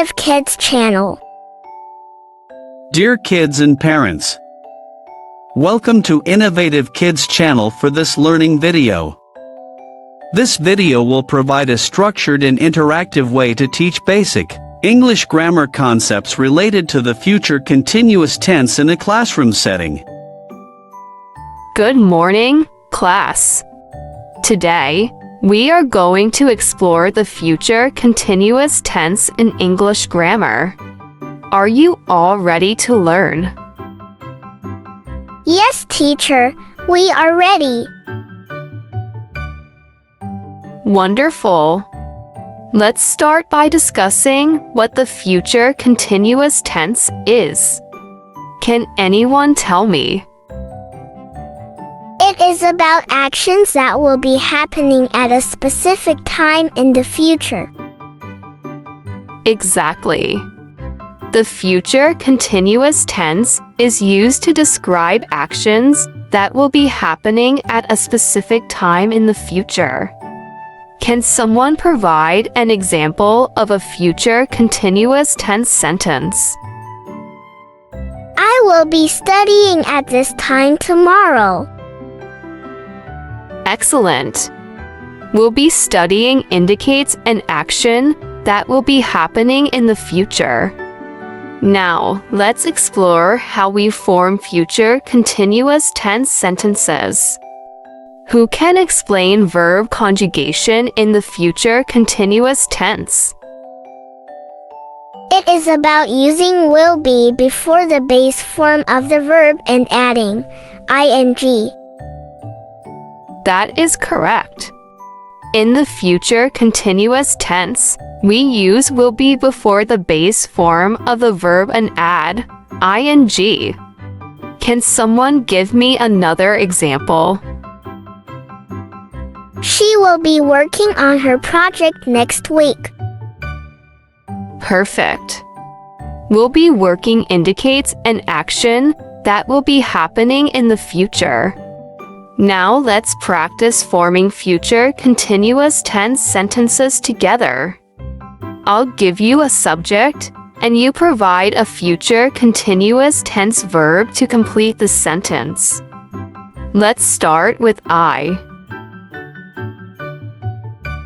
Innovative Kids channel. Dear kids and parents, welcome to Innovative Kids channel for this learning video. This video will provide a structured and interactive way to teach basic English grammar concepts related to the future continuous tense in a classroom setting. Good morning, class. Today, we are going to explore the future continuous tense in English grammar. Are you all ready to learn? Yes, teacher, we are ready. Wonderful. Let's start by discussing what the future continuous tense is. Can anyone tell me? It is about actions that will be happening at a specific time in the future. Exactly. The future continuous tense is used to describe actions that will be happening at a specific time in the future. Can someone provide an example of a future continuous tense sentence? I will be studying at this time tomorrow. Excellent. Will be studying indicates an action that will be happening in the future. Now, let's explore how we form future continuous tense sentences. Who can explain verb conjugation in the future continuous tense? It is about using will be before the base form of the verb and adding ing. That is correct. In the future continuous tense, we use will be before the base form of the verb and add ing. Can someone give me another example? She will be working on her project next week. Perfect. Will be working indicates an action that will be happening in the future. Now let's practice forming future continuous tense sentences together. I'll give you a subject, and you provide a future continuous tense verb to complete the sentence. Let's start with I.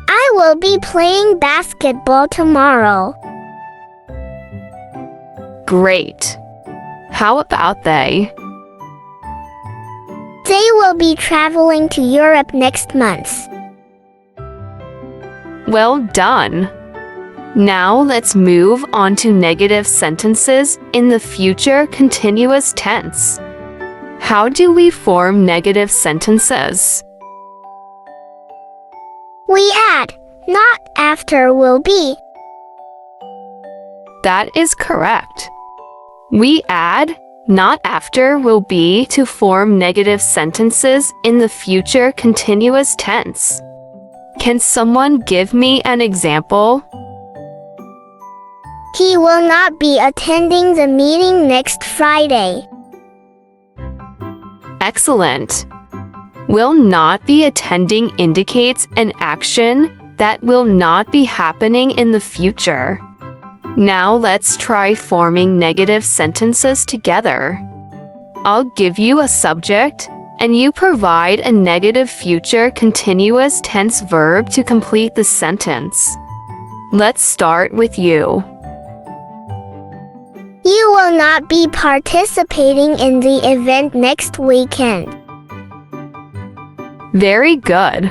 I will be playing basketball tomorrow. Great. How about they? They will be traveling to Europe next month. Well done. Now let's move on to negative sentences in the future continuous tense. How do we form negative sentences? We add not after will be. That is correct. We add not after will be to form negative sentences in the future continuous tense. Can someone give me an example? He will not be attending the meeting next Friday. Excellent. Will not be attending indicates an action that will not be happening in the future. Now let's try forming negative sentences together. I'll give you a subject, and you provide a negative future continuous tense verb to complete the sentence. Let's start with you. You will not be participating in the event next weekend. Very good.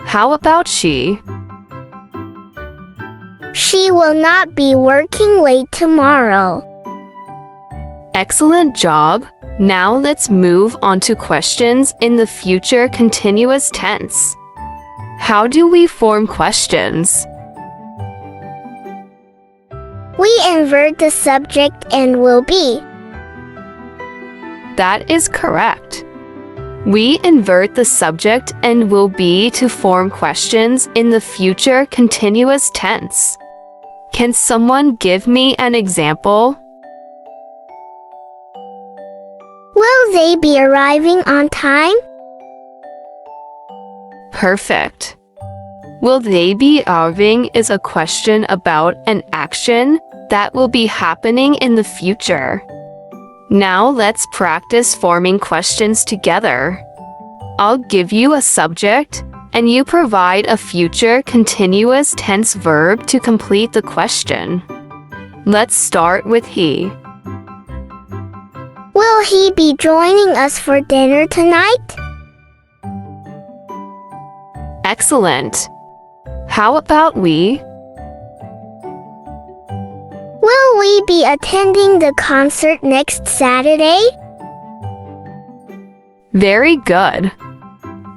How about she? She will not be working late tomorrow. Excellent job. Now let's move on to questions in the future continuous tense. How do we form questions? We invert the subject and will be. That is correct. We invert the subject and will be to form questions in the future continuous tense. Can someone give me an example? Will they be arriving on time? Perfect. Will they be having is a question about an action that will be happening in the future. Now let's practice forming questions together. I'll give you a subject, and you provide a future continuous tense verb to complete the question. Let's start with he. Will he be joining us for dinner tonight? Excellent. How about we? Will we be attending the concert next Saturday? Very good.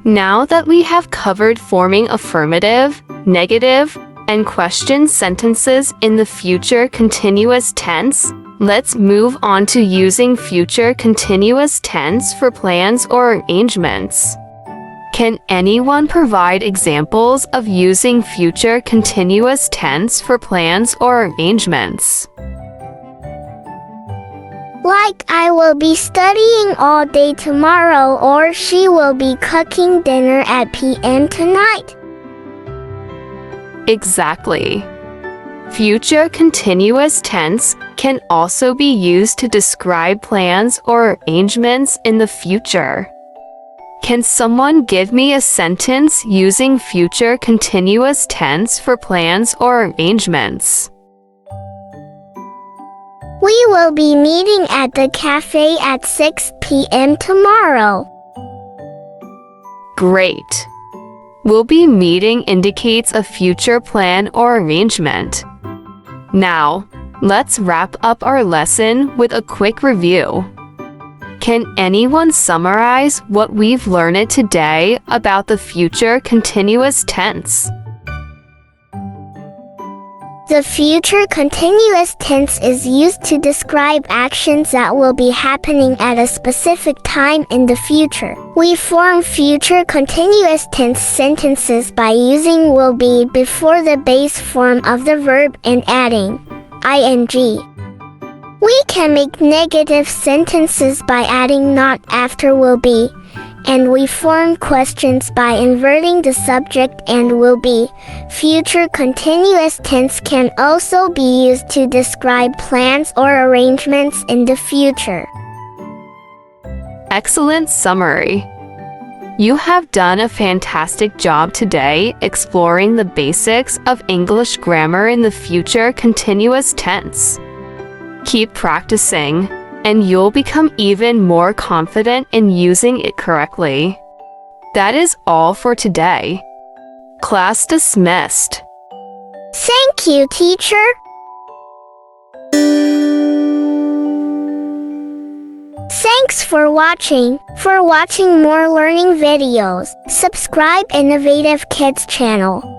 Now that we have covered forming affirmative, negative, and question sentences in the future continuous tense, let's move on to using future continuous tense for plans or arrangements. Can anyone provide examples of using future continuous tense for plans or arrangements? Like I will be studying all day tomorrow, or she will be cooking dinner at p.m. tonight. Exactly. Future continuous tense can also be used to describe plans or arrangements in the future. Can someone give me a sentence using future continuous tense for plans or arrangements? We will be meeting at the cafe at 6 p.m. tomorrow. Great. Will be meeting indicates a future plan or arrangement. Now, let's wrap up our lesson with a quick review. Can anyone summarize what we've learned today about the future continuous tense? The future continuous tense is used to describe actions that will be happening at a specific time in the future. We form future continuous tense sentences by using will be before the base form of the verb and adding ing. We can make negative sentences by adding not after will be, and we form questions by inverting the subject and will be. Future continuous tense can also be used to describe plans or arrangements in the future. Excellent summary. You have done a fantastic job today exploring the basics of English grammar in the future continuous tense. Keep practicing, and you'll become even more confident in using it correctly. That is all for today. Class dismissed. Thank you, teacher. Thanks for watching. For watching more learning videos, subscribe Innovative Kids channel.